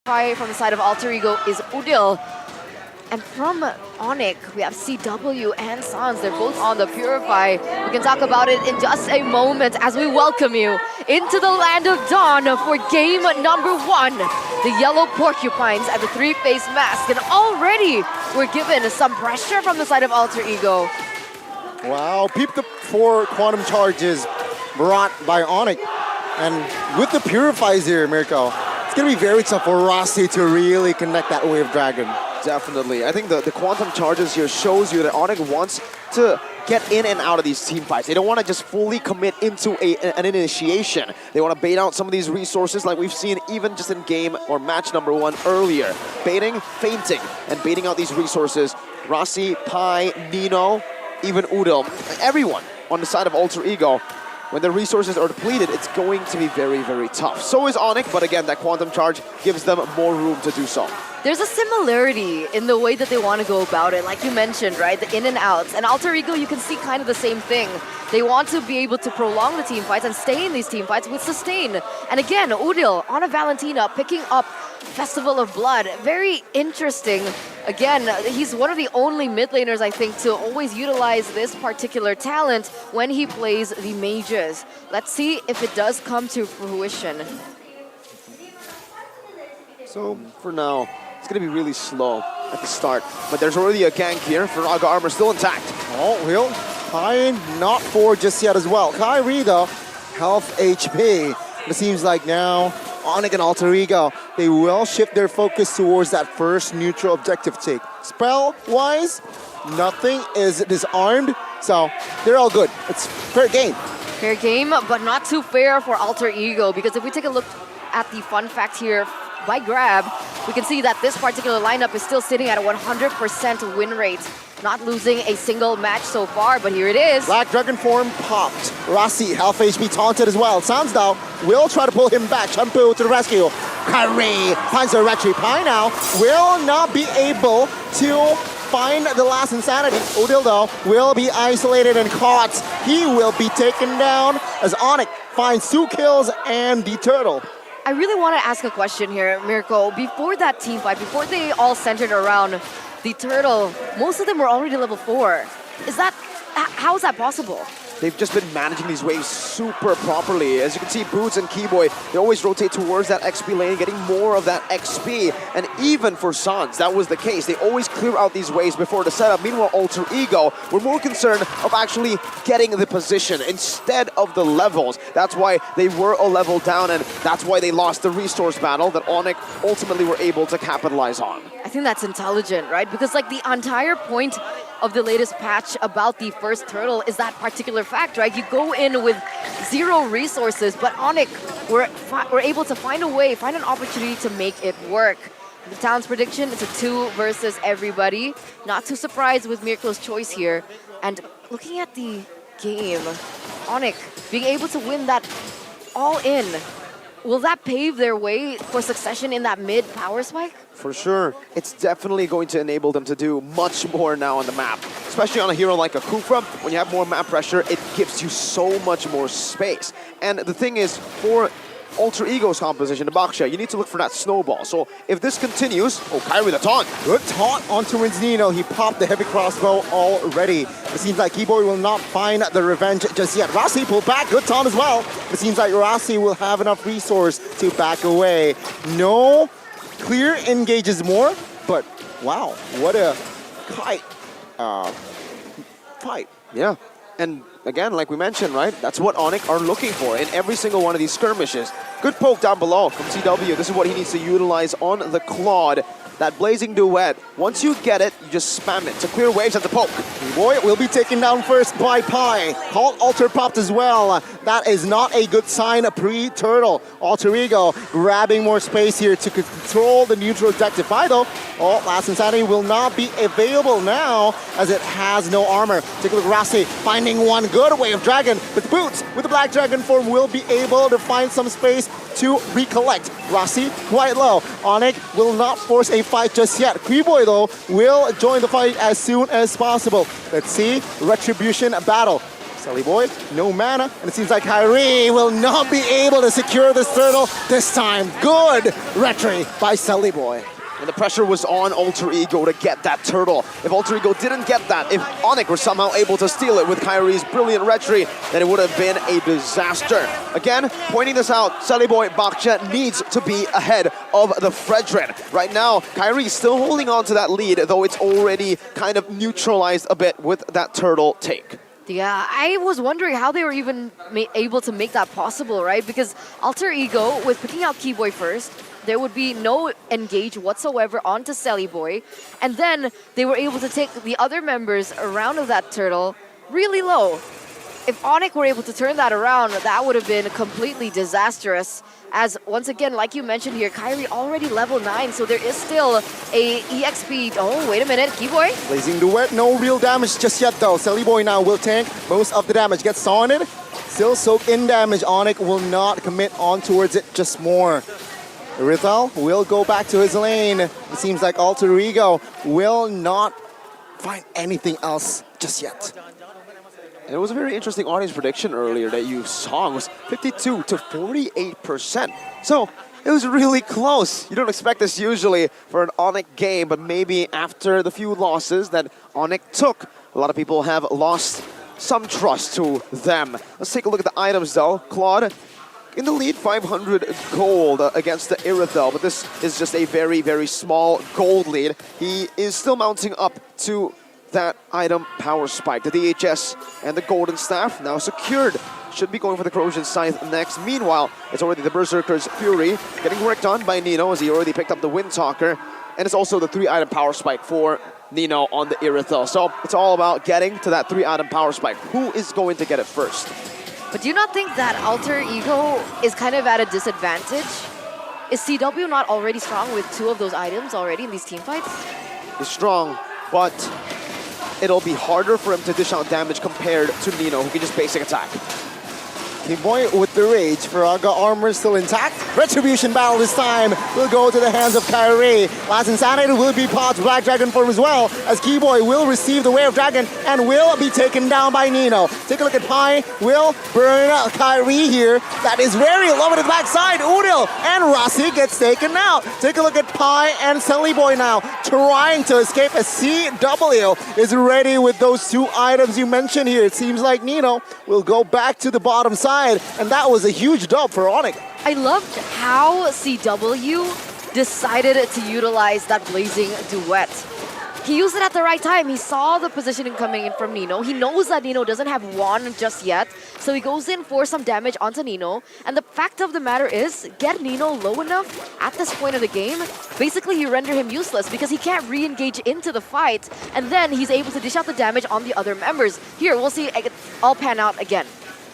From the side of Alter Ego is Udil. And from ONIC, we have CW and Sans. They're both on the Purify. We can talk about it in just a moment as we welcome you into the land of Dawn for game number 1. The yellow porcupines and the three-face mask. And already we're given some pressure from the side of Alter Ego. Wow, peep the 4 quantum charges brought by ONIC. And with the Purifies here, Mirko, it's going to be very tough for Rossi to really connect that Wave Dragon. Definitely. I think the quantum charges here shows you that ONIC wants to get in and out of these team fights. They don't want to just fully commit into an initiation. They want to bait out some of these resources like we've seen even just in game or match number 1 earlier. Baiting, feinting, and baiting out these resources. Rossi, Pi, Nino, even Udil, everyone on the side of Alter Ego. When the resources are depleted, it's going to be very, very tough. So is ONIC, but again, that quantum charge gives them more room to do so. There's a similarity in the way that they want to go about it, like you mentioned, right? The in and outs. And Alter Ego, you can see kind of the same thing. They want to be able to prolong the team fights and stay in these team fights with sustain. And again, Udil on a Valentina picking up Festival of Blood. Very interesting. Again, he's one of the only mid laners, I think, to always utilize this particular talent when he plays the mages. Let's see if it does come to fruition. So, for now, it's going to be really slow at the start. But there's already a gank here. Firaga armor still intact. Oh, well, Kai not 4 just yet as well. Kyrie, though, health HP. It seems like now ONIC and Alter Ego, they will shift their focus towards that first neutral objective take. Spell-wise, nothing is disarmed, so they're all good. It's fair game. Fair game, but not too fair for Alter Ego, because if we take a look at the fun fact here by Grab, we can see that this particular lineup is still sitting at a 100% win rate. Not losing a single match so far, but here it is. Black Dragon form popped. Rossi, health HP taunted as well. Sans now will try to pull him back. Champu to the rescue. Kyrie finds the retreat. Pi now will not be able to find the last insanity. Udil though will be isolated and caught. He will be taken down as ONIC finds 2 kills and the turtle. I really want to ask a question here, Mirko. Before that team fight, before they all centered around the turtle, most of them were already level 4. How is that possible? They've just been managing these waves super properly. As you can see, Boots and Keyboy, they always rotate towards that XP lane, getting more of that XP. And even for Sans, that was the case. They always clear out these waves before the setup. Meanwhile, Alter Ego were more concerned of actually getting the position instead of the levels. That's why they were a level down, and that's why they lost the resource battle that ONIC ultimately were able to capitalize on. I think that's intelligent, right? Because like the entire point of the latest patch about the first turtle is that particular fact, right? You go in with 0 resources, but ONIC were able to find a way, find an opportunity to make it work. The talent's prediction is a 2 versus everybody. Not too surprised with Mirko's choice here. And looking at the game, ONIC being able to win that all in, will that pave their way for succession in that mid power spike? For sure. It's definitely going to enable them to do much more now on the map. Especially on a hero like a Kufra, when you have more map pressure, it gives you so much more space. And the thing is, for Alter Ego's composition, the Baksha, you need to look for that snowball. So if this continues, oh, Kyrie the taunt. Good taunt onto Nino. He popped the heavy crossbow already. It seems like Keyboy will not find the revenge just yet. Rossi pulled back, good taunt as well. It seems like Rossi will have enough resource to back away. No clear engages more, but wow, what a fight. Yeah, and again, like we mentioned, right? That's what ONIC are looking for in every single one of these skirmishes. Good poke down below from CW. This is what he needs to utilize on the Claude. That blazing duet, once you get it, you just spam it to clear waves at the poke. Boy, will be taken down first by Pi. Called Alter popped as well. That is not a good sign pre-turtle. Alter Ego grabbing more space here to control the neutral objective. Pi though, oh, last insanity will not be available now as it has no armor. Take a look at Rossi finding one good Wave Dragon, but Boots with the Black Dragon form will be able to find some space to recollect. Rossi quite low. ONIC will not force a fight just yet. Keyboy though will join the fight as soon as possible. Let's see, Retribution battle. Sully Boy, no mana, and it seems like Kyrie will not be able to secure this turtle this time. Good retry by Sully Boy. And the pressure was on Alter Ego to get that turtle. If Alter Ego didn't get that, if ONIC were somehow able to steal it with Kyrie's brilliant retry, then it would have been a disaster. Again, pointing this out, Sully Boy Bakcha needs to be ahead of the Fredrin. Right now, Kyrie is still holding on to that lead, though it's already kind of neutralized a bit with that turtle take. Yeah, I was wondering how they were even able to make that possible, right? Because Alter Ego, with picking out Keyboy first, there would be no engage whatsoever onto Selly Boy. And then they were able to take the other members around of that turtle really low. If ONIC were able to turn that around, that would have been completely disastrous. As, once again, like you mentioned here, Kyrie already level 9, so there is still a EXP. Oh, wait a minute, Keyboy? Blazing Duet, no real damage just yet though. Sully Boy now will tank most of the damage. Gets Sonned, still soak in damage. ONIC will not commit on towards it, just more. Rithal will go back to his lane. It seems like Alter Ego will not find anything else just yet. And it was a very interesting audience prediction earlier that you saw. It was 52 to 48%. So it was really close. You don't expect this usually for an ONIC game, but maybe after the few losses that ONIC took, a lot of people have lost some trust to them. Let's take a look at the items though. Claude in the lead, 500 gold against the Irithel, but this is just a very, very small gold lead. He is still mounting up to that item power spike. The DHS and the golden staff now secured. Should be going for the corrosion scythe next. Meanwhile, it's already the Berserker's Fury getting worked on by Nino as he already picked up the Windtalker. And it's also the 3-item power spike for Nino on the Irithel. So it's all about getting to that 3-item power spike. Who is going to get it first? But do you not think that Alter Ego is kind of at a disadvantage? Is CW not already strong with 2 of those items already in these team fights? He's strong, but it'll be harder for him to dish out damage compared to Nino, who can just basic attack. Keyboy with the rage. Faraga armor still intact. Retribution battle this time will go to the hands of Kyrie. Last Insanity will be Pod's Black Dragon form as well, as Keyboy will receive the Wave Dragon and will be taken down by Nino. Take a look at Pi. Will burn Kyrie here. That is very low at the backside. Udil and Rossi gets taken out. Take a look at Pi and Sully Boy now trying to escape as CW is ready with those 2 items you mentioned here. It seems like Nino will go back to the bottom side. And that was a huge dub for ONIC. I loved how CW decided to utilize that Blazing Duet. He used it at the right time. He saw the positioning coming in from Nino. He knows that Nino doesn't have wand just yet, so he goes in for some damage onto Nino. And the fact of the matter is, get Nino low enough at this point of the game, basically you render him useless because he can't re-engage into the fight, and then he's able to dish out the damage on the other members. Here, we'll see it all pan out again.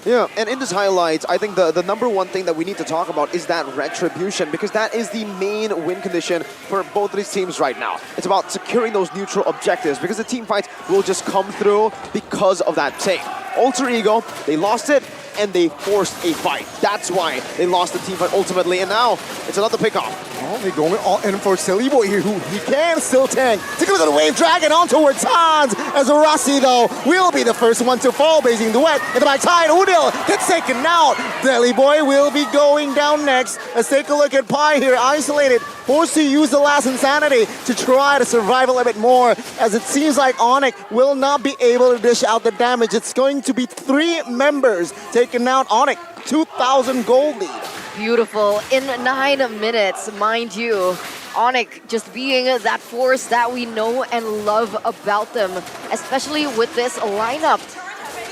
Yeah, and in this highlights, I think the number one thing that we need to talk about is that retribution, because that is the main win condition for both of these teams right now. It's about securing those neutral objectives, because the team fights will just come through because of that take. Alter Ego, they lost it, and they forced a fight. That's why they lost the team fight ultimately, and now it's another pickoff. Oh, they're going all in for Sully Boy here, who he can still tank. Take a look at the Wave Dragon on towards Hans, as Rossi, though, will be the first one to fall. Blazing Duet in the backside. Udil gets taken out. Sully Boy will be going down next. Let's take a look at Pi here, isolated, forced to use the last Insanity to try to survive a little bit more, as it seems like ONIC will not be able to dish out the damage. It's going to be 3 members taking out ONIC. 2,000 gold lead. Beautiful. In 9 minutes, mind you. ONIC just being that force that we know and love about them, especially with this lineup.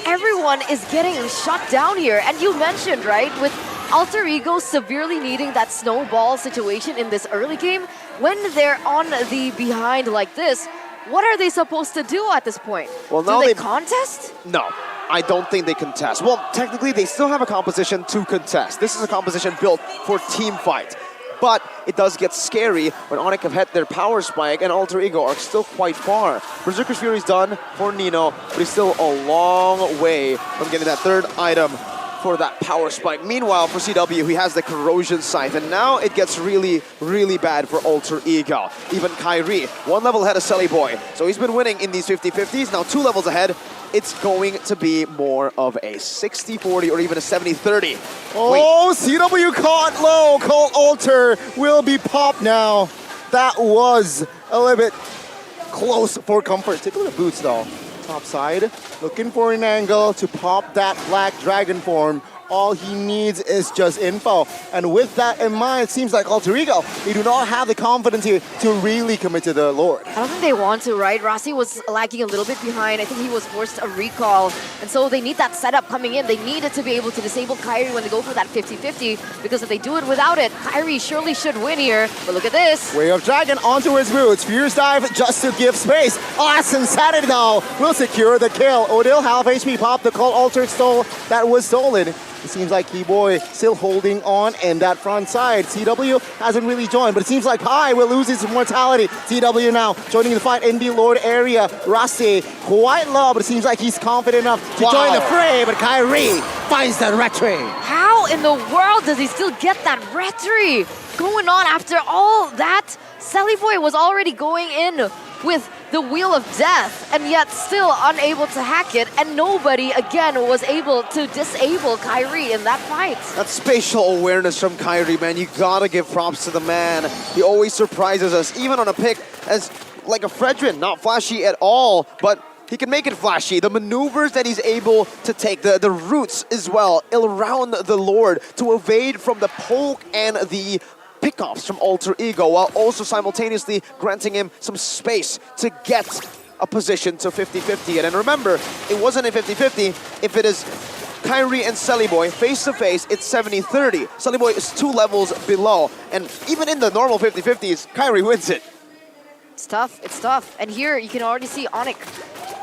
Everyone is getting shut down here. And you mentioned, right, with Alter Ego severely needing that snowball situation in this early game, when they're on the behind like this, what are they supposed to do at this point? Well, do they contest? No. I don't think they contest. Well, technically, they still have a composition to contest. This is a composition built for team fight. But it does get scary when ONIC have had their power spike and Alter Ego are still quite far. Berserker's Fury is done for Nino, but he's still a long way from getting that 3rd item for that power spike. Meanwhile, for CW, he has the corrosion scythe, and now it gets really, really bad for Alter Ego. Even Kyrie, 1 level ahead of Sully Boy. So he's been winning in these 50-50s, now 2 levels ahead. it's going to be more of a 60-40 or even a 70-30. Oh, CW caught low. Cold Alter will be popped now. That was a little bit close for comfort. Take a look at Boots though. Top side, looking for an angle to pop that Black Dragon form. All he needs is just info. And with that in mind, it seems like Alter Ego, they do not have the confidence here to really commit to the Lord. I don't think they want to, right? Rossi was lagging a little bit behind. I think he was forced a recall. And so they need that setup coming in. They needed to be able to disable Kairi when they go for that 50-50, because if they do it without it, Kairi surely should win here. But look at this. Way of Dragon onto his Boots. Fierce Dive just to give space. Awesome Insanity though will secure the kill. Odil half HP pop. The Cold Alter stole that was stolen. It seems like Keyboy still holding on in that front side. CW hasn't really joined, but it seems like Pi will lose his immortality. CW now joining the fight in the Lord area. Rossi quite low, but it seems like he's confident enough to join the fray, but Kairi finds the retry. How in the world does he still get that retry going on after all that? Boy was already going in with the Wheel of Death, and yet still unable to hack it, and nobody, again, was able to disable Kairi in that fight. That spatial awareness from Kairi, man, you gotta give props to the man. He always surprises us, even on a pick as like a Fredrin, not flashy at all, but he can make it flashy. The maneuvers that he's able to take, the routes as well, around the Lord to evade from the poke and the pickoffs from Alter Ego, while also simultaneously granting him some space to get a position to 50-50. And then remember, it wasn't a 50-50. If it is Kairi and Boy face-to-face, it's 70-30. Boy is 2 levels below. And even in the normal 50-50s, Kairi wins it. It's tough, it's tough. And here you can already see ONIC.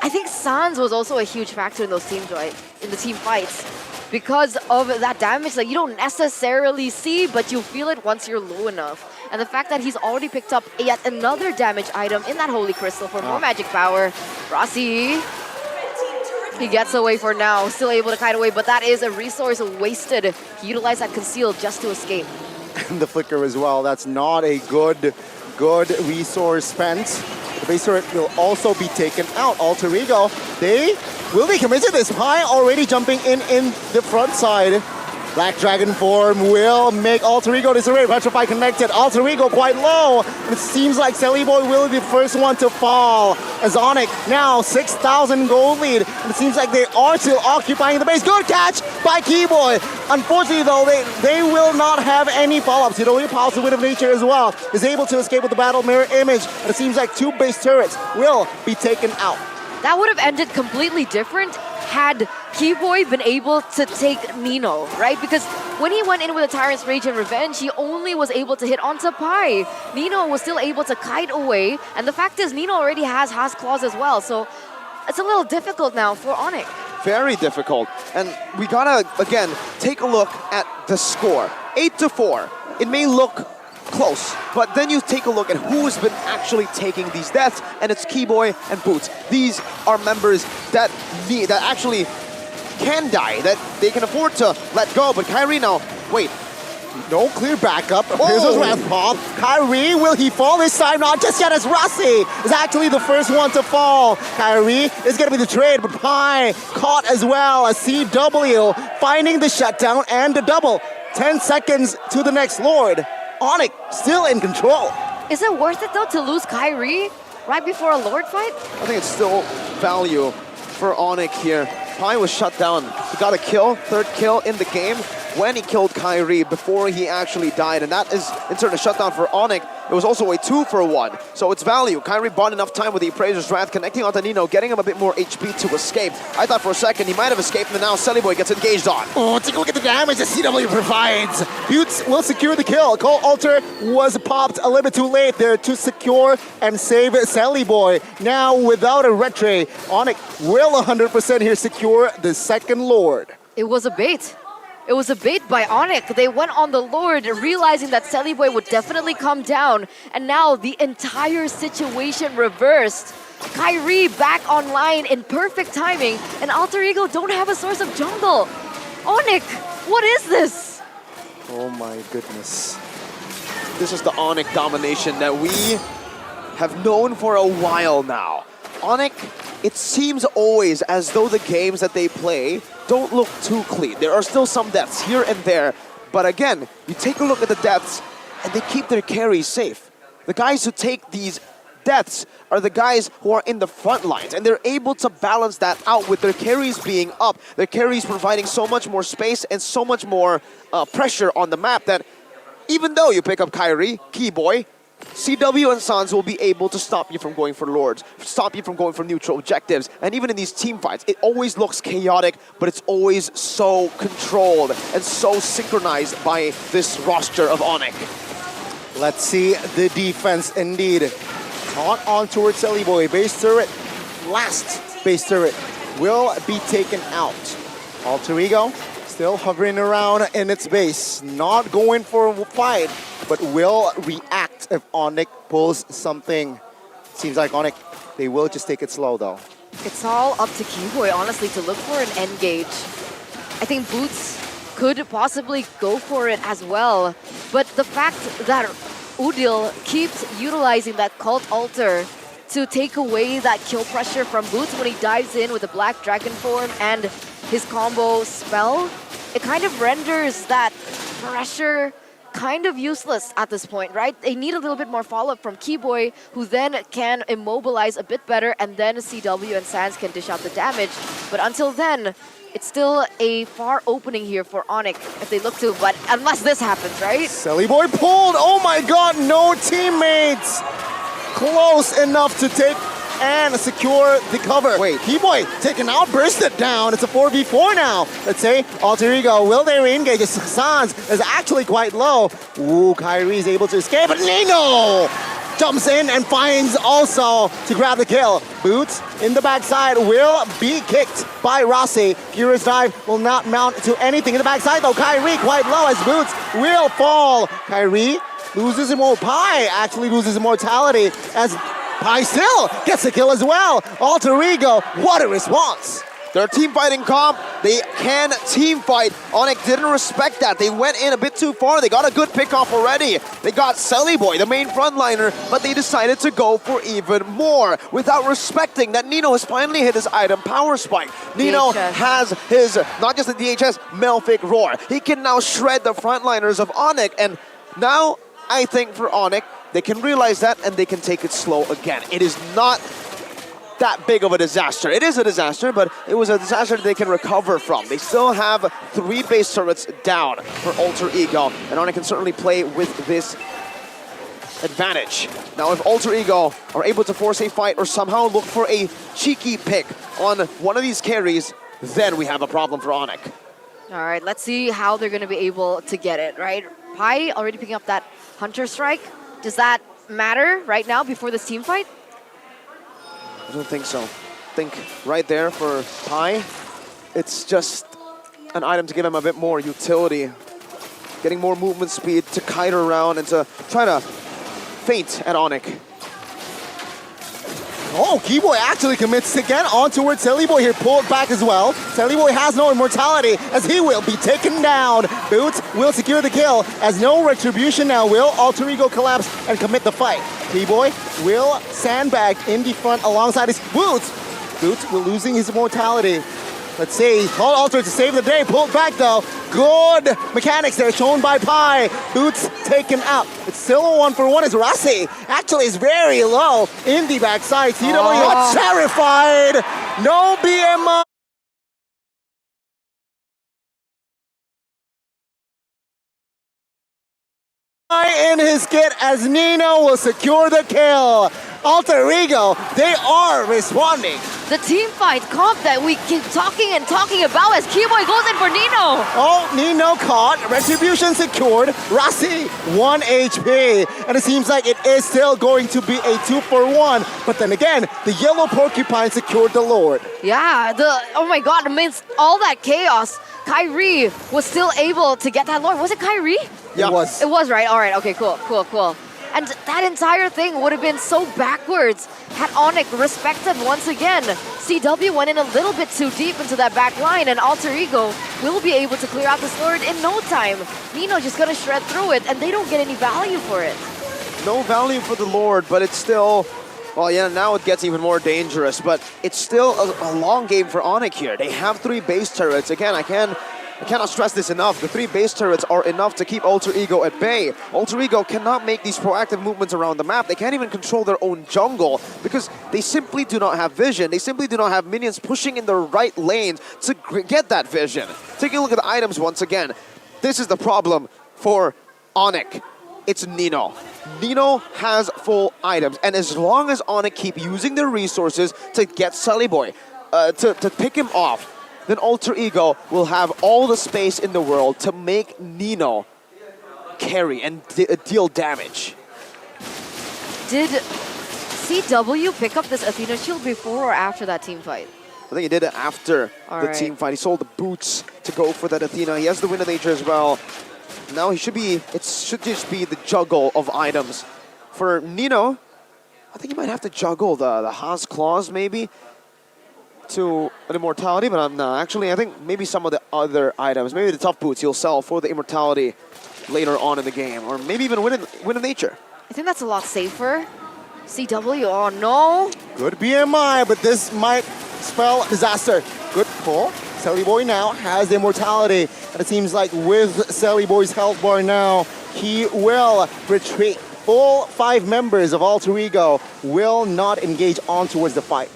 I think Sans was also a huge factor in those teams, right? In the team fights. Because of that damage that you don't necessarily see, but you feel it once you're low enough. And the fact that he's already picked up yet another damage item in that Holy Crystal for more magic power. Rossi, he gets away for now, still able to kite away, but that is a resource wasted. He utilized that conceal just to escape. And the flicker as well, that's not a good resource spent. The base turret will also be taken out. Alter Ego, they will be committed to this. Pi already jumping in the front side. Black Dragon form will make Alter Ego disarray. Petrify connected. Alter Ego quite low. It seems like Boy will be the first one to fall. As ONIC now 6,000 gold lead. And it seems like they are still occupying the base. Good catch by Keyboy. Unfortunately though, they will not have any follow-ups. It only pops the Wind of Nature as well. Is able to escape with the battle mirror image. And it seems like 2 base turrets will be taken out. That would have ended completely different had Keyboy been able to take Nino, right? Because when he went in with a Tyrant's Rage and Revenge, he only was able to hit onto Pi. Nino was still able to kite away, and the fact is Nino already has Claws as well, so it's a little difficult now for ONIC. Very difficult. And we gotta, again, take a look at the score. 8-4. It may look close, but then you take a look at who's been actually taking these deaths, and it's Keyboy and Boots. These are members that actually can die, that they can afford to let go, but Kairi now, wait. No clear backup. Here's his Wrath Pop. Kairi, will he fall this time? Not just yet, as Rossi is actually the first one to fall. Kairi is going to be the trade, but Pi caught as well. A CW finding the shutdown and the double. 10 seconds to the next Lord. ONIC still in control. Is it worth it though to lose Kairi right before a Lord fight? I think it's still value for ONIC here. Pi was shut down. He got a kill, 3rd kill in the game when he killed Kairi before he actually died. And that is in turn a shutdown for ONIC. It was also a 2-for-1. So it's value. Kairi bought enough time with the Appraiser's Wrath, connecting onto Nino, getting him a bit more HP to escape. I thought for a second he might have escaped, and now Boy gets engaged on. Oh, take a look at the damage that CW provides. Buttes will secure the kill. Cold Alter was popped a little bit too late there to secure and save Boy. Now without a retray, ONIC will 100% here secure the second Lord. It was a bait. It was a bait by ONIC. They went on the Lord, realizing that Boy would definitely come down. And now the entire situation reversed. Kairi back online in perfect timing, and Alter Ego don't have a source of jungle. ONIC, what is this? Oh my goodness. This is the ONIC domination that we have known for a while now. ONIC it seems always as though the games that they play don't look too clean. There are still some deaths here and there, but again, you take a look at the deaths and they keep their carries safe. The guys who take these deaths are the guys who are in the front lines, and they're able to balance that out with their carries being up, their carries providing so much more space and so much more pressure on the map that even though you pick up Kyrie, Keyboy, CW and Sans will be able to stop you from going for Lords, stop you from going for neutral objectives, and even in these team fights, it always looks chaotic, but it's always so controlled and so synchronized by this roster of ONIC. Let's see the defense indeed. Taunt on towards Selly Boy. Base turret, last base turret will be taken out. Alter Ego still hovering around in its base. Not going for a fight, but will react if ONIC pulls something. Seems like ONIC, they will just take it slow though. It's all up to Keyboy, honestly, to look for an engage. I think Boots could possibly go for it as well, but the fact that Udil keeps utilizing that Cult Altar to take away that kill pressure from Boots when he dives in with the Black Dragon form and his combo spell, it kind of renders that pressure kind of useless at this point, right? They need a little bit more follow-up from Keyboy, who then can immobilize a bit better, and then CW and Sans can dish out the damage. But until then, it's still a far opening here for ONIC if they look to, but unless this happens, right? Selly Boy pulled, oh my god, no teammates! Close enough to take and secure the cover. Wait. Keyboy taken out, burst it down. It's a 4v4 now. Let's say Alter Ego, will they re-engage? Sans is actually quite low. Ooh, Kyrie is able to escape, but Nino jumps in and finds also to grab the kill. Boots in the backside will be kicked by Rossi. Kira's dive will not mount to anything in the backside though. Kyrie quite low as Boots will fall. Kyrie loses Pi actually loses immortality as Pi still gets a kill as well. Alter Ego, what a response. They're team fighting comp. They can team fight. ONIC didn't respect that. They went in a bit too far. They got a good pick off already. They got Selly Boy, the main frontliner, but they decided to go for even more without respecting that Nino has finally hit his item power spike. Nino DHS. has his, not just the DHS, Melfic Roar. He can now shred the frontliners of ONIC, and now I think for ONIC, they can realize that and they can take it slow again. It is not that big of a disaster. It is a disaster, but it was a disaster that they can recover from. They still have 3 base turrets down for Alter Ego, and ONIC can certainly play with this advantage. Now, if Alter Ego are able to force a fight or somehow look for a cheeky pick on one of these carries, then we have a problem for ONIC. All right, let's see how they're going to be able to get it, right? Pi already picking up that Hunter Strike. Does that matter right now before this team fight? I don't think so. I think right there for Pi, it's just an item to give him a bit more utility. Getting more movement speed to kite around and to try to feint at ONIC. Oh, Keyboy actually commits again on towards Selly Boy here, pulled back as well. Selly Boy has no immortality as he will be taken down. Boots will secure the kill as no retribution now will Alter Ego collapse and commit the fight. Keyboy will sandbag in the front alongside his Boots. Boots will losing his immortality. Let's see, called Alter to save the day, pulled back though. Good mechanics there shown by Pi. Boots taken out. It's still a 1-for-1 as Rossi actually is very low in the backside. CW terrified. No BMI. In his kit as Nino will secure the kill. Alter Ego, they are responding. The team fight comp that we keep talking and talking about as Keyboy goes in for Nino. Oh, Nino caught, retribution secured, Rossi 1 HP. And it seems like it is still going to be a 2-for-1. But then again, the yellow porcupine secured the Lord. Yeah, oh my god, amidst all that chaos, Kyrie was still able to get that Lord. Was it Kyrie? Yeah. It was. It was, right? All right, okay, cool. And that entire thing would have been so backwards had ONIC respected once again. CW went in a little bit too deep into that back line, and Alter Ego will be able to clear out this Lord in no time. Nino just gonna shred through it, and they don't get any value for it. No value for the Lord, but it's still Well, yeah, now it gets even more dangerous, but it's still a long game for ONIC here. They have 3 base turrets. Again, I cannot stress this enough. The 3 base turrets are enough to keep Alter Ego at bay. Alter Ego cannot make these proactive movements around the map. They can't even control their own jungle because they simply do not have vision. They simply do not have minions pushing in the right lanes to get that vision. Taking a look at the items once again. This is the problem for ONIC. It's Nino. Nino has full items, and as long as ONIC keep using their resources to get Sully Boy, to pick him off, then Alter Ego will have all the space in the world to make Nino carry and deal damage. Did CW pick up this Athena shield before or after that team fight? I think he did it after the team fight. He sold the boots to go for that Athena. He has the Wind of Nature as well. Now he should be, it should just be the juggle of items. For Nino, I think he might have to juggle the Haas Claws maybe to an Immortality, but I'm not. Actually, I think maybe some of the other items, maybe the Tough Boots he'll sell for the Immortality later on in the game, or maybe even Wind of Nature. I think that's a lot safer. CW, oh no. Good BMI, but this might spell disaster. Good pull. Sally Boy now has the Immortality, and it seems like with Sally Boy's health bar now, he will retreat. All 5 members of Alter Ego will not engage on towards the fight.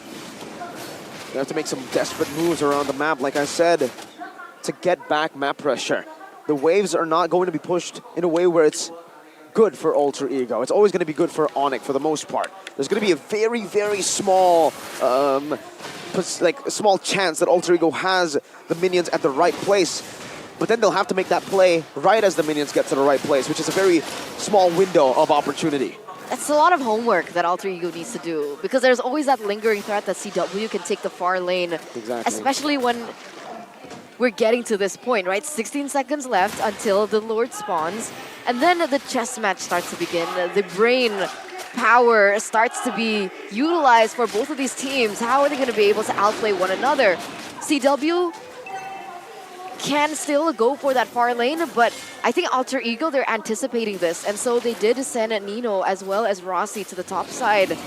You have to make some desperate moves around the map, like I said, to get back map pressure. The waves are not going to be pushed in a way where it's good for Alter Ego. It's always going to be good for ONIC for the most part. There's going to be a very, very small small chance that Alter Ego has the minions at the right place, but then they'll have to make that play right as the minions get to the right place, which is a very small window of opportunity. That's a lot of homework that Alter Ego needs to do, because there's always that lingering threat that CW can take the far lane, especially when we're getting to this point, right? 16 seconds left until the Lord spawns, and then the chess match starts to begin. The brain power starts to be utilized for both of these teams. How are they going to be able to outplay one another? CW can still go for that far lane, but I think Alter Ego, they're anticipating this, and so they did send Nino as well as Rossi to the top side.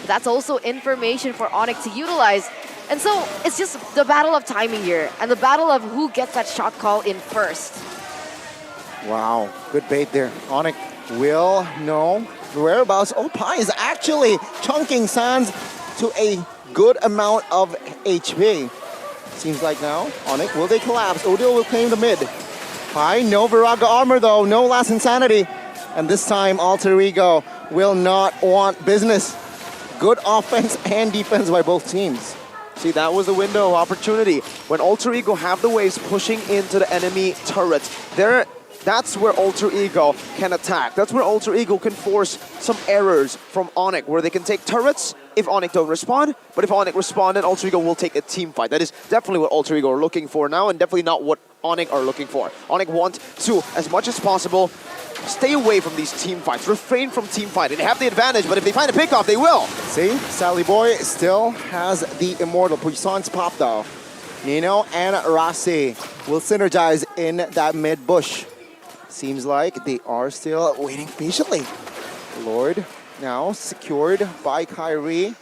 That's also information for ONIC to utilize. And so it's just the battle of timing here, and the battle of who gets that shot call in first. Wow, good bait there. ONIC will know the whereabouts. Oh, Pi is actually chunking Sans to a good amount of HP. Seems like now, ONIC, will they collapse? Odil will claim the mid. Pi, no Viraga armor though, no Last Insanity. And this time, Alter Ego will not want business. Good offense and defense by both teams. See, that was the window of opportunity. When Alter Ego have the waves pushing into the enemy turrets, that's where Alter Ego can attack. That's where Alter Ego can force some errors from ONIC, where they can take turrets if ONIC don't respond, but if ONIC respond, then Alter Ego will take a team fight. That is definitely what Alter Ego are looking for now, and definitely not what ONIC are looking for. ONIC want to, as much as possible, stay away from these team fights, refrain from team fighting. They have the advantage, but if they find a pickoff, they will. See, Sally Boy still has the Immortal. Puissance pop though. Nino and Rossi will synergize in that mid bush. Seems like they are still waiting patiently. Lord now secured by Kyrie,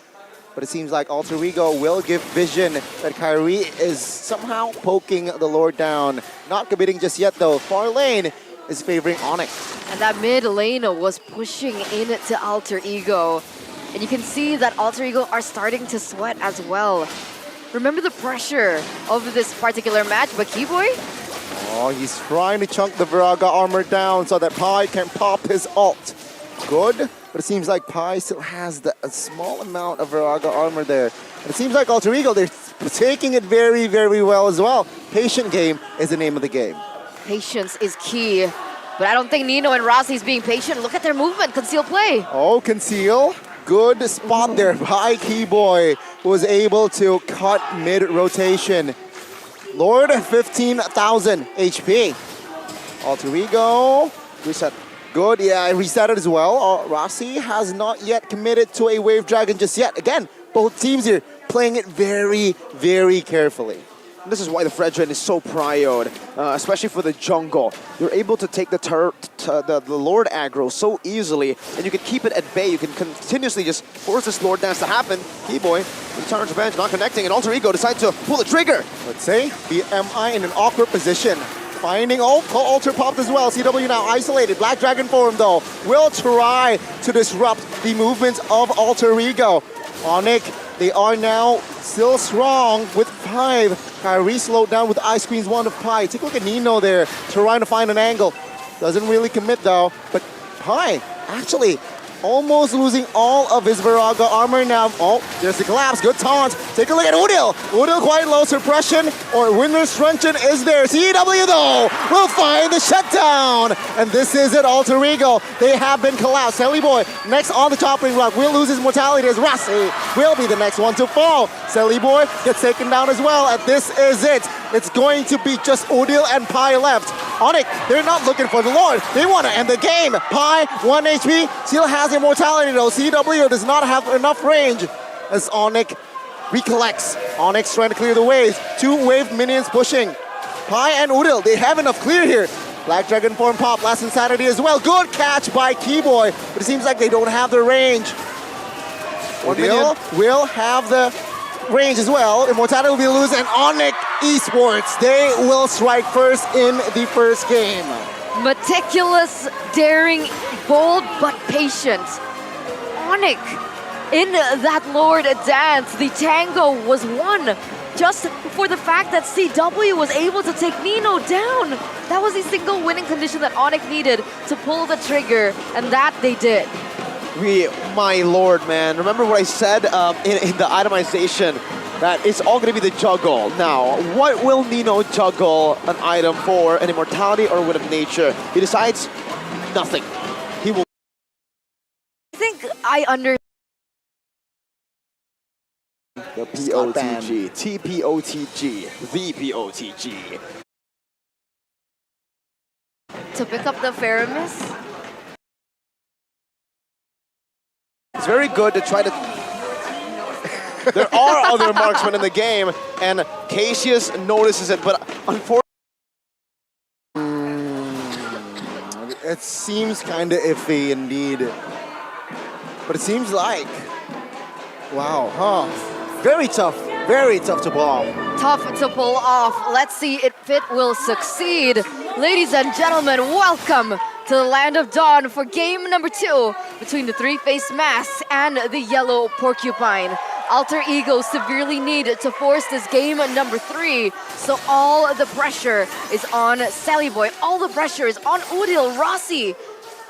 but it seems like Alter Ego will give vision that Kyrie is somehow poking the Lord down. Not committing just yet though. Far lane is favoring ONIC. And that mid lane was pushing into Alter Ego. And you can see that Alter Ego are starting to sweat as well. Remember the pressure of this particular match, but Keyboy? Oh, he's trying to chunk the Viraga armor down so that Pi can pop his ult. Good, but it seems like Pi still has a small amount of Viraga armor there. And it seems like Alter Ego, they're taking it very, very well as well. Patient game is the name of the game. Patience is key, but I don't think Nino and Rossi's being patient. Look at their movement, conceal play. Oh, conceal. Good spot there by Keyboy, who was able to cut mid-rotation. Lord, 15,000 HP. Alter Ego, reset. Good, yeah, I reset it as well. Rossi has not yet committed to a Wave Dragon just yet. Again, both teams here playing it very, very carefully. This is why the Fredrin is so prioed, especially for the jungle. You're able to take the Lord aggro so easily, and you can keep it at bay. You can continuously just force this Lord dance to happen. Keyboy, with charge bench, not connecting, and Alter Ego decides to pull the trigger. Let's say BMI in an awkward position. Finding, Alter popped as well. CW now isolated. Black Dragon form though will try to disrupt the movements of Alter Ego. ONIC, they are now still strong with 5. Kyrie slowed down with Ice Queen's Wand of Pi. Take a look at Nino there, trying to find an angle. Doesn't really commit though, but Pi actually almost losing all of his Viraga armor now. Oh, there's the collapse. Good taunt. Take a look at Udil. Udil quite low. Suppression or Winner's Truncheon is there. CW though will find the shutdown. And this is it, Alter Ego. They have been collapsed. Selly Boy next on the top ring block will lose his mortality as Rossi will be the next one to fall. Selly Boy gets taken down as well. And this is it. It's going to be just Udil and Pi left. ONIC, they're not looking for the Lord. They want to end the game. Pi, 1 HP, still has immortality though. CW does not have enough range as ONIC recollects. ONIC trying to clear the waves. 2 wave minions pushing. Pi and Udil, they have enough clear here. Black Dragon form pop last Insanity as well. Good catch by Keyboy, but it seems like they don't have the range. Udil will have the range as well. Immortality will be loose, and ONIC eSports, they will strike first in the first game. Meticulous, daring, bold, but patient. ONIC, in that Lord dance, the tango was won just for the fact that CW was able to take Nino down. That was the single winning condition that ONIC needed to pull the trigger, and that they did. My lord, man. Remember what I said in the itemization, that it's all going to be the juggle. Now, what will Nino juggle an item for? An immortality or Wind of Nature? He decides nothing. He will... I think I understand. The POTG. TPOTG. The POTG. To pick up the Faramis. It's very good to try to... There are other marksmen in the game, and Cassius notices it, but unfortunately... It seems kind of iffy indeed. But it seems like... Wow, huh? Very tough to pull off. Tough to pull off. Let's see if it will succeed. Ladies and gentlemen, welcome to the Land of Dawn for game number 2 between the 3-faced mask and the yellow porcupine. Alter Ego severely need to force this game number 3, so all the pressure is on Sally Boy. All the pressure is on Udil, Rossi.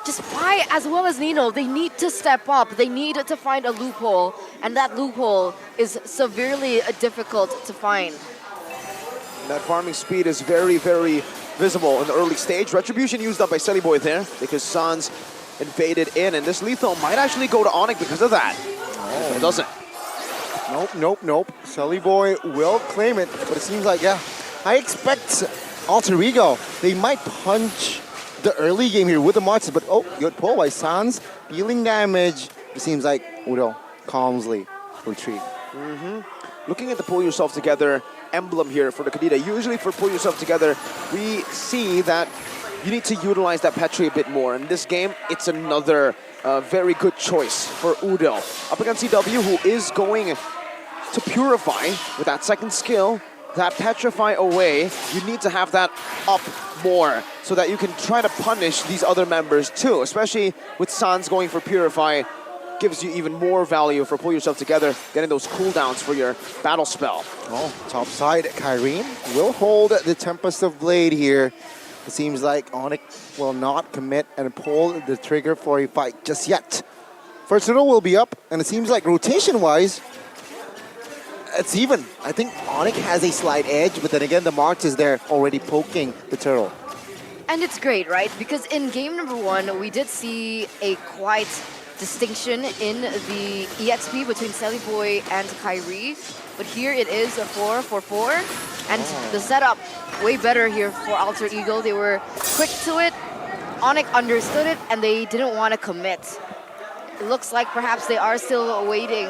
Just Pi as well as Nino, they need to step up. They need to find a loophole, and that loophole is severely difficult to find. That farming speed is very, very visible in the early stage. Retribution used up by Selly Boy there because Sans invaded in, and this lethal might actually go to ONIC because of that. Oh. It doesn't. Nope. Selly Boy will claim it, but it seems like, yeah, I expect Alter Ego, they might punch the early game here with the marches, but good pull by Sans, dealing damage. It seems like Udo calmly retreat. Looking at the pull yourself together emblem here for the Kadita, usually for pull yourself together, we see that you need to utilize that Petri a bit more. In this game, it's another very good choice for Udo. Up against CW, who is going to Purify with that second skill, that Petrify away. You need to have that up more so that you can try to punish these other members too, especially with Sans going for Purify. Gives you even more value for pull yourself together, getting those cooldowns for your battle spell. Oh, top side, Kyrene will hold the Tempest of Blade here. It seems like ONIC will not commit and pull the trigger for a fight just yet. First turtle will be up, and it seems like rotation-wise, it's even. I think ONIC has a slight edge, but then again, the March is there already poking the turtle. And it's great, right? Because in game number 1, we did see a quite distinction in the EXP between Sally Boy and Kyrie, but here it is a 4-4-4, and the setup way better here for Alter Ego. They were quick to it, ONIC understood it, and they didn't want to commit. It looks like perhaps they are still waiting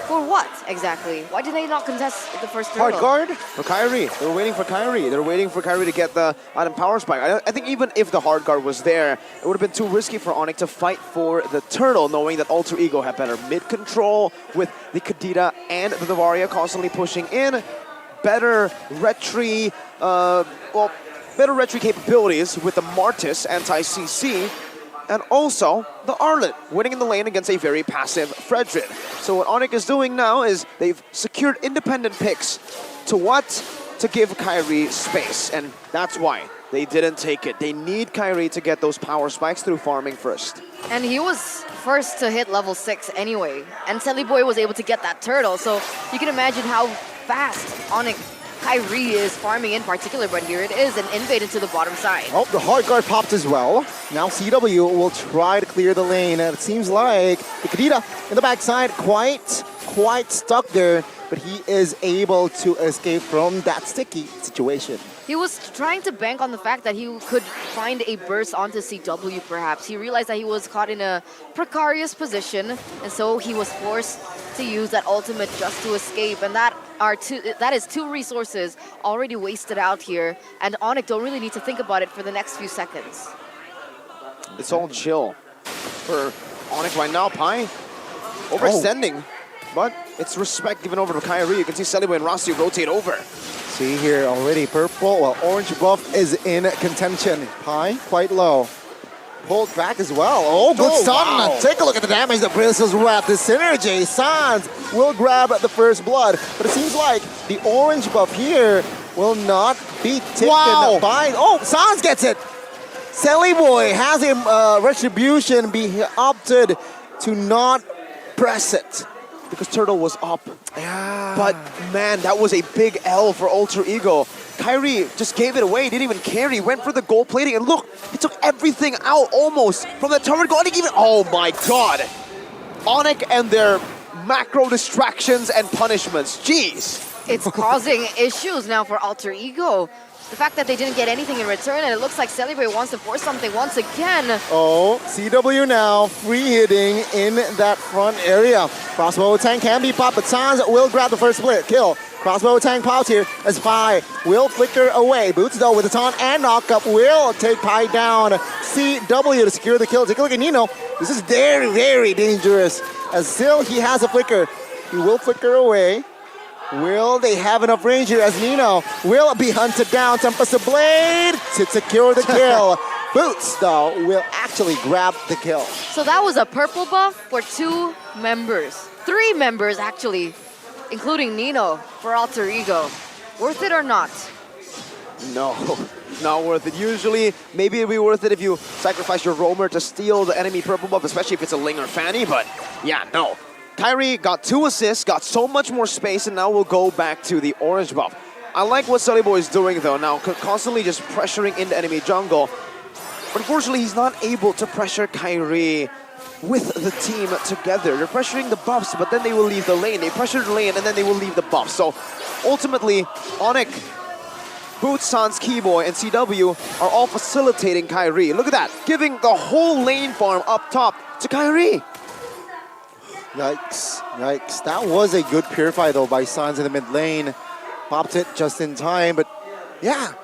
For what exactly? Why did they not contest the first Hard turtle? guard? For Kyrie. They're waiting for Kyrie. They're waiting for Kyrie to get the item power spike. I think even if the hard guard was there, it would have been too risky for ONIC to fight for the turtle, knowing that Alter Ego had better mid control with the Kadita and the Varia constantly pushing in. Better retry, better retry capabilities with the Martis anti-CC. And also the Arlet, winning in the lane against a very passive Fredrid. So what ONIC is doing now is they've secured independent picks to what? To give Kyrie space, and that's why they didn't take it. They need Kyrie to get those power spikes through farming first. And he was first to hit level 6 anyway. And Boy was able to get that turtle, so you can imagine how fast ONIC Kyrie is farming in particular, but here it is, an invade into the bottom side. Oh, the hard guard popped as well. Now CW will try to clear the lane, and it seems like the Kadita in the backside quite stuck there, but he is able to escape from that sticky situation. He was trying to bank on the fact that he could find a burst onto CW perhaps. He realized that he was caught in a precarious position, and so he was forced to use that ultimate just to escape, and that is two resources already wasted out here, and ONIC don't really need to think about it for the next few seconds. It's all chill for ONIC right now. Pi overextending, but it's respect given over to Kyrie. You can see Celiboy and Rossi rotate over. See here already, purple, well, orange buff is in contention. Pi quite low. Pulled back as well. Oh, good stun. Wow. Take a look at the damage that Bristles wrap. The synergy. Sans will grab the first blood, but it seems like the orange buff here will not be taken by... Oh, Sans gets it. Celiboy has a retribution. He opted to not press it. Because Turtle was up. Yeah. But man, that was a big L for Alter Ego. Kyrie just gave it away, didn't even care. He went for the gold plating, and look, he took everything out almost from the turret. Oh my god. ONIC and their macro distractions and punishments. Jeez. It's causing issues now for Alter Ego. The fact that they didn't get anything in return, and it looks like Celiboy wants to force something once again. Oh, CW now free hitting in that front area. Crossbow tank can be popped, but Sans will grab the first kill. Crossbow tank pops here as Pi will flicker away. Boots though with a taunt and knockup will take Pi down. CW to secure the kill. Take a look at Nino. This is very, very dangerous. As still he has a flicker. He will flicker away. Will they have enough range here as Nino will be hunted down? Tempest the blade to secure the kill. Boots, though, will actually grab the kill. So that was a purple buff for 2 members. 3 members, actually, including Nino for Alter Ego. Worth it or not? No, not worth it. Usually, maybe it'd be worth it if you sacrifice your roamer to steal the enemy purple buff, especially if it's a Ling or Fanny, but yeah, no. Kyrie got 2 assists, got so much more space, and now we'll go back to the orange buff. I like what Celiboy is doing, though, now constantly just pressuring into enemy jungle. But unfortunately, he's not able to pressure Kyrie with the team together. They're pressuring the buffs, but then they will leave the lane. They pressure the lane, and then they will leave the buffs. So ultimately, ONIC, Boots, Sans, Keyboy, and CW are all facilitating Kyrie. Look at that, giving the whole lane farm up top to Kyrie. Yikes, yikes. That was a good purify, though, by Sans in the mid lane. Popped it just in time, but yeah.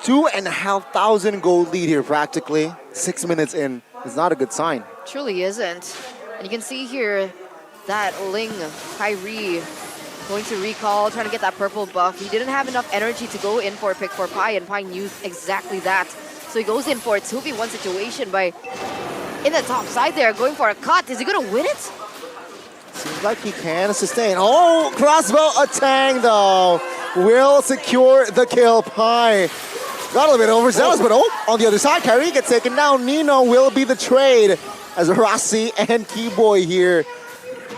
2,500 gold lead here, practically. 6 minutes in. It's not a good sign. Truly isn't. And you can see here that Ling, Kyrie, going to recall, trying to get that purple buff. He didn't have enough energy to go in for a pick for Pi, and Pi knew exactly that. So he goes in for a 2v1 situation by, in the top side there, going for a cut. Is he going to win it? Seems like he can sustain. Oh, crossbow attack, though. Will secure the kill. Pi got a little bit overzealous, but on the other side, Kyrie gets taken down. Nino will be the trade as Rossi and Keyboy here.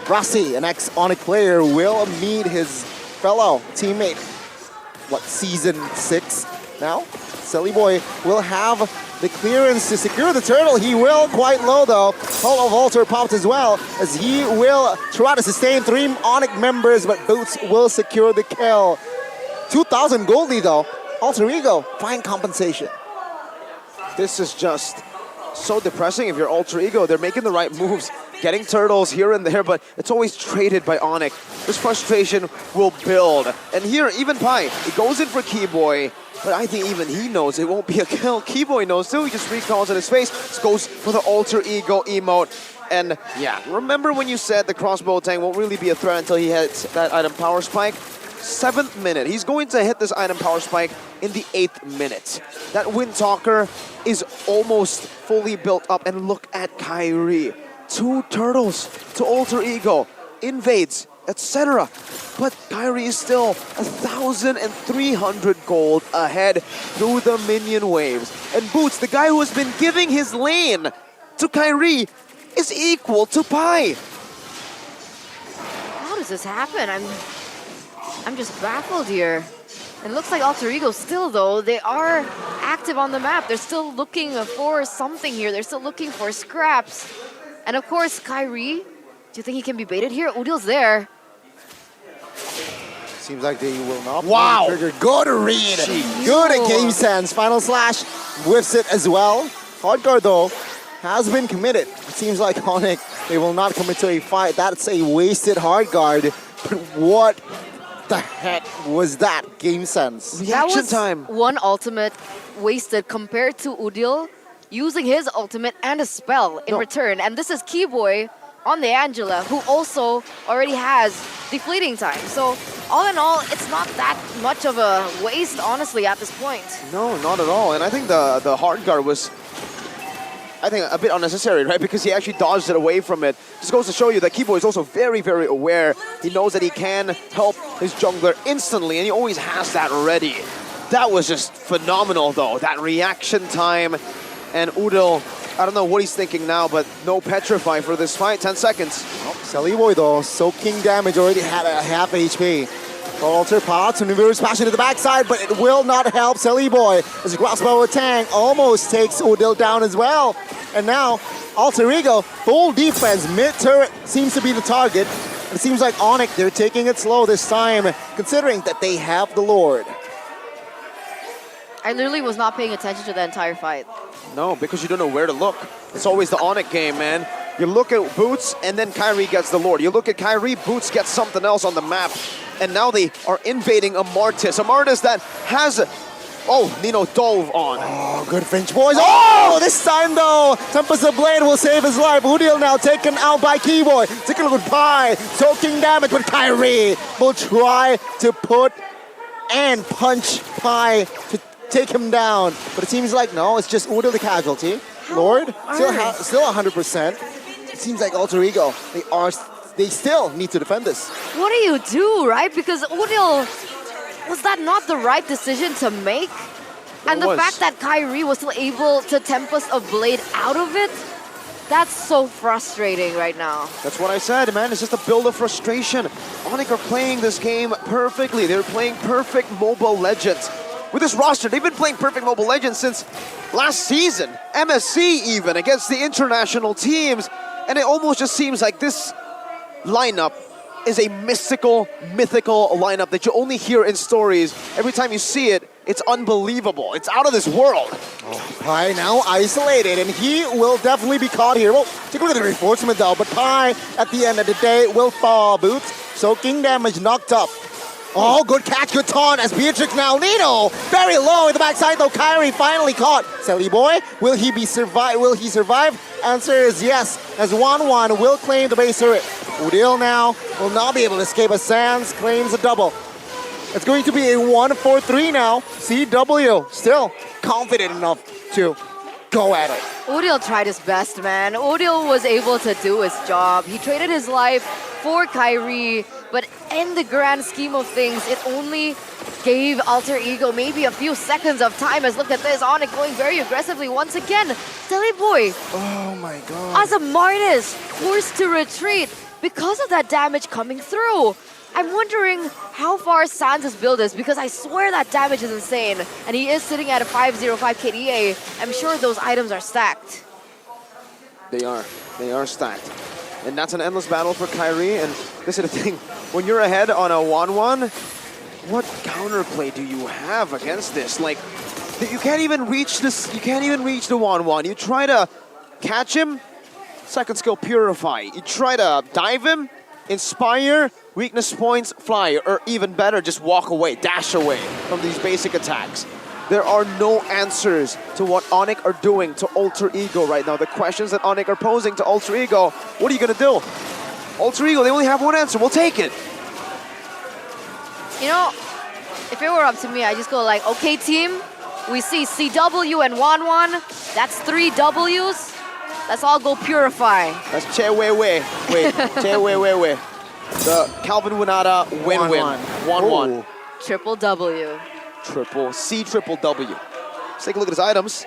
Rossi, an ex-ONIC player, will meet his fellow teammate. What, season 6 now? Celiboy will have the clearance to secure the turtle. He will quite low, though. Hall of Alter popped as well, as he will try to sustain 3 ONIC members, but Boots will secure the kill. 2,000 gold lead, though. Alter Ego, fine compensation. This is just so depressing if you're Alter Ego. They're making the right moves. getting turtles here and there, but it's always traded by ONIC. This frustration will build. And here, even Pi, he goes in for Keyboy, but I think even he knows it won't be a kill. Keyboy knows too, he just recalls in his face, just goes for the alter ego emote. And yeah, remember when you said the crossbow tank won't really be a threat until he hits that item power spike? 7th minute, he's going to hit this item power spike in the 8th minute. That Wind Talker is almost fully built up, and look at Kyrie. 2 turtles to alter ego, invades, etc. But Kyrie is still 1,300 gold ahead through the minion waves. And Boots, the guy who has been giving his lane to Kyrie, is equal to Pi. How does this happen? I'm just baffled here. It looks like Alter Ego still, though, they are active on the map. They're still looking for something here. They're still looking for scraps. And of course, Kyrie, do you think he can be baited here? Udil's there. Seems like they will not. Wow. Trigger. Good read. Good at game sense. Final slash whiffs it as well. Hard guard though has been committed. It seems like ONIC, they will not commit to a fight. That's a wasted hard guard. But what the heck was that game sense? Reaction that time. was one ultimate wasted compared to Udil using his ultimate and a spell in return. And this is Keyboy on the Angela, who also already has the fleeting time. So all in all, it's not that much of a waste, honestly, at this point. No, not at all. And I think the hard guard was, I think, a bit unnecessary, right? Because he actually dodged it away from it. Just goes to show you that Keyboy is also very, very aware. He knows that he can help his jungler instantly, and he always has that ready. That was just phenomenal, though. That reaction time. And Udil, I don't know what he's thinking now, but no Petrify for this fight. 10 seconds. Oh, Saliboy though, soaking damage, already had a half HP. Alter Pot, Universe Passion to the backside, but it will not help Saliboy. As a crossbow tank almost takes Udil down as well. And now, Alter Ego, full defense, mid-turret seems to be the target. It seems like ONIC, they're taking it slow this time, considering that they have the Lord. I literally was not paying attention to the entire fight. No, because you don't know where to look. It's always the ONIC game, man. You look at Boots, and then Kyrie gets the Lord. You look at Kyrie, Boots gets something else on the map. And now they are invading Amartys. Amartys that has... Oh, Nino dove on. Oh, good Finch, boys. Oh, this time though, Tempest of Blade will save his life. Udil now taken out by Keyboy. Take a look at Pi, soaking damage, but Kyrie will try to put and punch Pi to take him down. But it seems like, no, it's just Udil the casualty. Lord, still 100%. It seems like Alter Ego, they still need to defend this. What do you do, right? Because Udil, was that not the right decision to make? And the fact that Kyrie was still able to Tempest of Blade out of it, that's so frustrating right now. That's what I said, man. It's just a build of frustration. ONIC are playing this game perfectly. They're playing perfect Mobile Legends. With this roster, they've been playing perfect Mobile Legends since last season. MSC even, against the international teams. And it almost just seems like this lineup is a mythical lineup that you only hear in stories. Every time you see it, it's unbelievable. It's out of this world. Oh, Pi now isolated, and he will definitely be caught here. Well, take a look at the reinforcement though, but Pi, at the end of the day, will fall. Boots, soaking damage, knocked up. Oh, good catch, good taunt as Beatrix now. Nino, very low in the backside though. Kyrie finally caught. Saliboy, will he survive? Answer is yes, as 1-1 will claim the base turret. Udil now will not be able to escape as Sands claims a double. It's going to be a 1-4-3 now. CW still confident enough to go at it. Udil tried his best, man. Udil was able to do his job. He traded his life for Kyrie, but in the grand scheme of things, it only gave Alter Ego maybe a few seconds of time. As look at this, ONIC going very aggressively once again. Saliboy, Oh my god. as a Martis, forced to retreat because of that damage coming through. I'm wondering how far Sans' build is, because I swear that damage is insane. And he is sitting at a 505 KDA. I'm sure those items are stacked. They are stacked. And that's an endless battle for Kyrie. And this is the thing, when you're ahead on a 1-1, what counterplay do you have against this? Like, you can't even reach this, you can't even reach the 1-1. You try to catch him, Second skill, Purify. You try to dive him, inspire, weakness points, fly, or even better, just walk away, dash away from these basic attacks. There are no answers to what ONIC are doing to Alter Ego right now. The questions that ONIC are posing to Alter Ego, what are you gonna do? Alter Ego, they only have one answer, we'll take it. You know, if it were up to me, I just go like, okay, team, we see CW and Wanwan. That's 3 Ws. Let's all go Purify. That's Che Wei Wei. Wait, Che Wei Wei Wei. The Calvin Winata win-win. 1-1. Triple W. Triple W. Let's take a look at his items.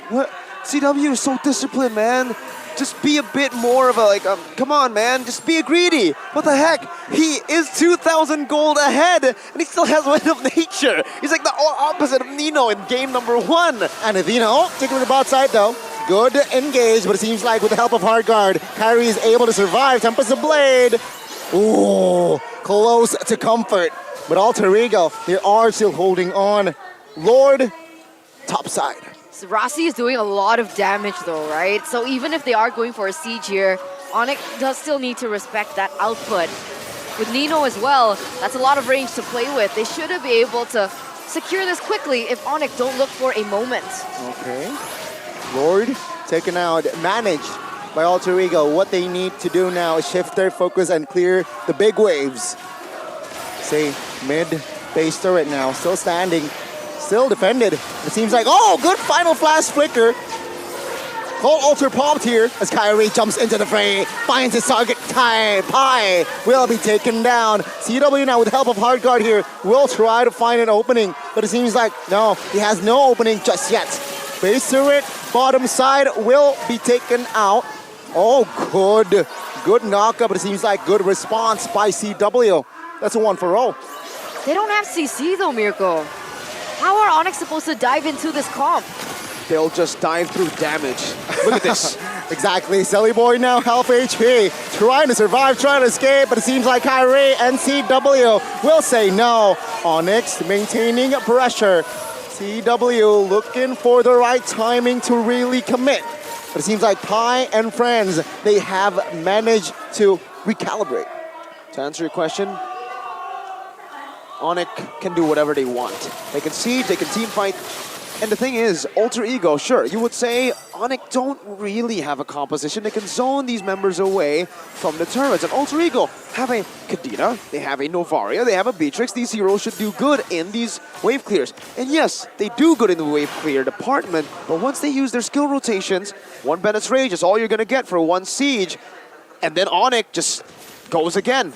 What? CW is so disciplined, man. Just be a bit more of a, like, come on, man. Just be a greedy. What the heck? He is 2,000 gold ahead, and he still has Wind of Nature. He's like the opposite of Nino in game number 1. And Athena, taking the bot side though. Good engage, but it seems like with the help of Hard Guard, Kyrie is able to survive. Tempest of Blade. Ooh, close to comfort. But Alter Ego, they are still holding on. Lord, top side. So Rossi is doing a lot of damage though, right? So even if they are going for a siege here, ONIC does still need to respect that output. With Nino as well, that's a lot of range to play with. They should be able to secure this quickly if ONIC don't look for a moment. Okay. Lord taken out, managed by Alter Ego. What they need to do now is shift their focus and clear the big waves. Say mid base turret now, still standing, still defended. It seems like, oh, good final flash flicker. Cold Alter popped here as Kyrie jumps into the fray, finds his target. Pi will be taken down. CW now with the help of Hard Guard here will try to find an opening, but it seems like, no, he has no opening just yet. Base turret, bottom side will be taken out. Oh, good knockup, but it seems like good response by CW. That's a 1-for-0. They don't have CC though, Mirko. How are ONIC supposed to dive into this comp? They'll just dive through damage. Look at this. Exactly, Selly Boy now half HP, trying to survive, trying to escape, but it seems like Kyrie and CW will say no. ONIC maintaining pressure. CW looking for the right timing to really commit. But it seems like Pi and friends, they have managed to recalibrate. To answer your question, ONIC can do whatever they want. They can siege, they can team fight. And the thing is, Alter Ego, sure, you would say ONIC don't really have a composition. They can zone these members away from the turrets. And Alter Ego have a Kadena, they have a Novaria, they have a Beatrix. These heroes should do good in these wave clears. And yes, they do good in the wave clear department, but once they use their skill rotations, 1 Bennett's Rage is all you're gonna get for 1 siege. And then ONIC just goes again.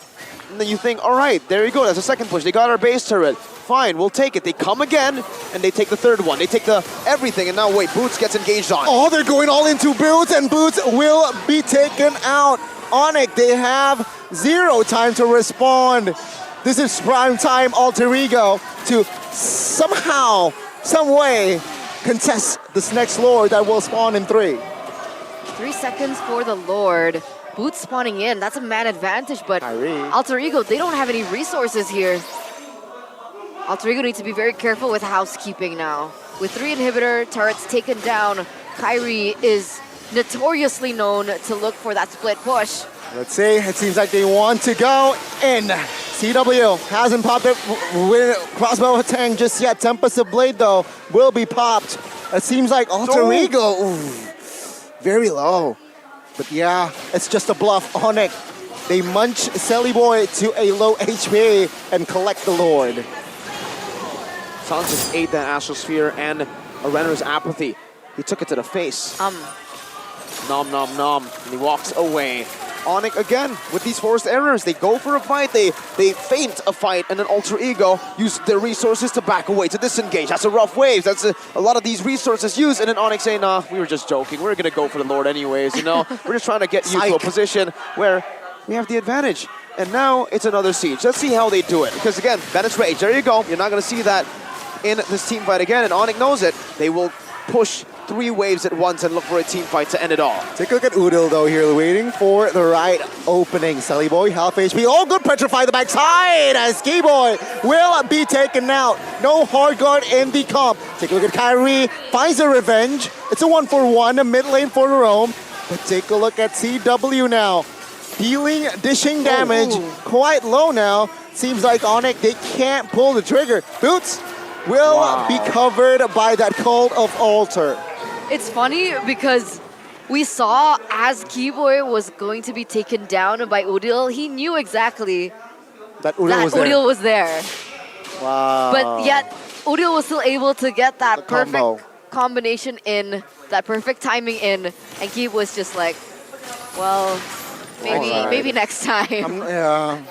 And then you think, all right, there you go, that's a second push. They got our base turret. Fine, we'll take it. They come again, and they take the third one. They take the everything, and now wait, Boots gets engaged on. Oh, they're going all into Boots, and Boots will be taken out. ONIC, they have 0 time to respond. This is prime time Alter Ego to somehow, some way, contest this next Lord that will spawn in 3. 3 seconds for the Lord. Boots spawning in, that's a man advantage, but Kyrie. Alter Ego, they don't have any resources here. Alter Ego needs to be very careful with housekeeping now. With 3 inhibitor turrets taken down, Kyrie is notoriously known to look for that split push. Let's see, it seems like they want to go in. CW hasn't popped it with crossbow tang just yet. Tempest of Blade though will be popped. It seems like Alter Ego, ooh, very low. But yeah, it's just a bluff on it. They munch Selly Boy to a low HP and collect the Lord. Sans just ate that Astrosphere and a Renner's Apathy. He took it to the face. Nom nom nom, and he walks away. ONIC again with these forced errors. They go for a fight, they feint a fight, and then Alter Ego use their resources to back away, to disengage. That's a rough wave. That's a lot of these resources used, and then ONIC say, nah, we were just joking. We're gonna go for the Lord anyways, you know? We're just trying to get you to a position where we have the advantage. And now it's another siege. Let's see how they do it. Because again, Bennett's Rage, there you go. You're not gonna see that in this team fight again, and ONIC knows it. They will push 3 waves at once and look for a team fight to end it all. Take a look at Udil though here, waiting for the right opening. Selly Boy, half HP. Oh, good petrify the backside as Keyboy will be taken out. No hard guard in the comp. Take a look at Kyrie, finds a revenge. It's a 1-for-1, a mid lane for Rome. But take a look at CW now. Dealing, dishing damage, quite low now. Seems like ONIC, they can't pull the trigger. Boots will be covered by that Cult of Altar. It's funny because we saw as Keyboy was going to be taken down by Udil, he knew exactly that Udil was there. Wow. But yet, Udil was still able to get that perfect combo. combination in, that perfect timing in, and Keyboy was just like, well, maybe next time. Yeah.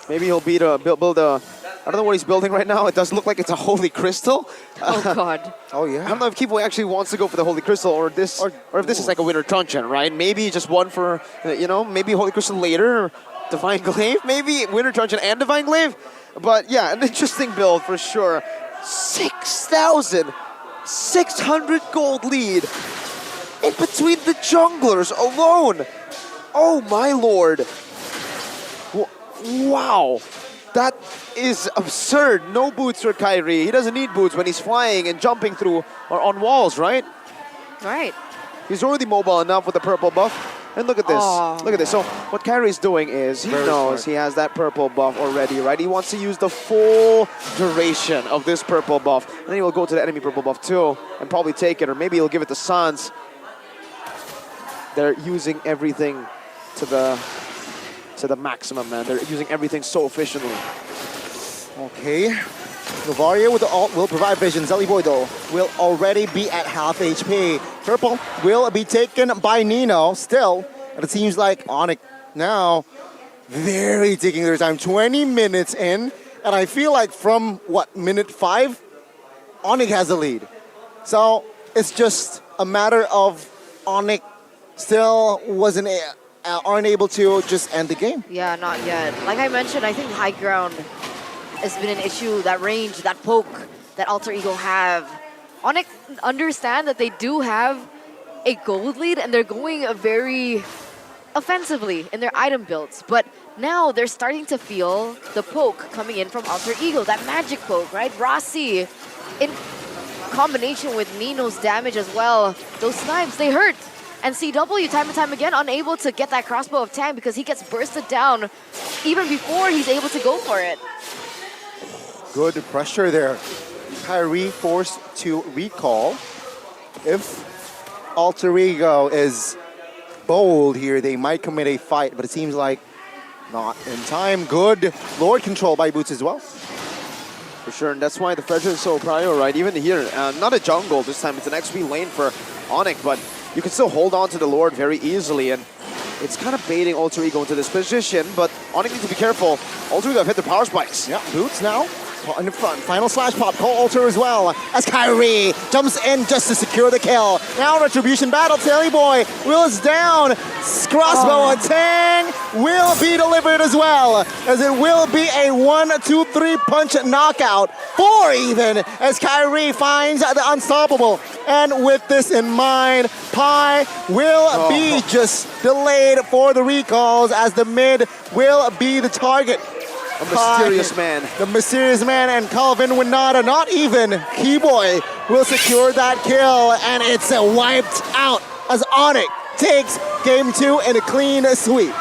Maybe he'll build a... I don't know what he's building right now. It does look like it's a Holy Crystal. Oh, God. Oh, yeah. I don't know if Keyboy actually wants to go for the Holy Crystal or if this is like a Winter Truncheon, right? Maybe just one for, maybe Holy Crystal later, or Divine Glaive, maybe Winter Truncheon and Divine Glaive. But yeah, an interesting build for sure. 6,600 gold lead in between the junglers alone. Oh my lord. Wow. That is absurd. No boots for Kyrie. He doesn't need boots when he's flying and jumping through or on walls, right? Right. He's already mobile enough with the purple buff. And look at this. Oh, look at this. So what Kyrie's doing is he Very knows smart. he has that purple buff already, right? He wants to use the full duration of this purple buff. And then he will go to the enemy purple buff too and probably take it. Or maybe he'll give it to Sans. They're using everything to the maximum, man. They're using everything so efficiently. Okay. Novaria with the ult will provide vision. Zelly Boy, though, will already be at half HP. Purple will be taken by Nino still. And it seems like ONIC now very taking their time. 20 minutes in. And I feel like from, minute 5? ONIC has the lead. So it's just a matter of ONIC still aren't able to just end the game. Yeah, not yet. Like I mentioned, I think high ground has been an issue. That range, that poke that Alter Ego have. ONIC understand that they do have a gold lead and they're going very offensively in their item builds. But now they're starting to feel the poke coming in from Alter Ego, that magic poke, right? Rossi, in combination with Nino's damage as well. Those snipes, they hurt. And CW, time and time again, unable to get that crossbow of Tang because he gets bursted down even before he's able to go for it. Good pressure there. Kyrie forced to recall. If Alter Ego is bold here, they might commit a fight, but it seems like not in time. Good Lord control by Boots as well. For sure, and that's why the Frederick is so prior, right? Even here, not a jungle this time, it's an XP lane for ONIC, but you can still hold on to the Lord very easily, and it's kind of baiting Alter Ego into this position, but ONIC needs to be careful. Alter Ego have hit the power spikes. Yeah, Boots now in the front. Final slash pop, call Alter as well. As Kyrie jumps in just to secure the kill. Now retribution battle, Telly Boy. Will is down. Crossbow attack will be delivered as well. As it will be a 1-2-3 punch knockout. 4 even, as Kyrie finds the unstoppable. And with this in mind, Pi will be just delayed for the recalls as the mid will be the target. A mysterious man. The mysterious man and Calvin Winata, not even Keyboy, will secure that kill, and it's wiped out as ONIC takes game 2 in a clean sweep.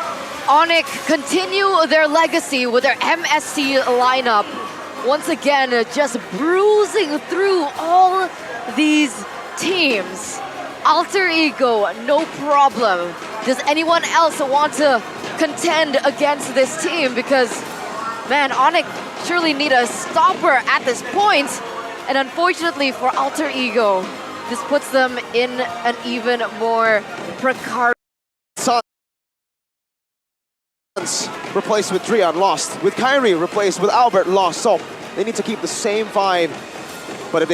ONIC continue their legacy with their MSC lineup. Once again, just bruising through all these teams. Alter Ego, no problem. Does anyone else want to contend against this team? Because man, ONIC surely need a stopper at this point. And unfortunately for Alter Ego, this puts them in an even more precarious... Replaced with Drian, lost. With Kyrie replaced with Albert, lost. So they need to keep the same 5. But if they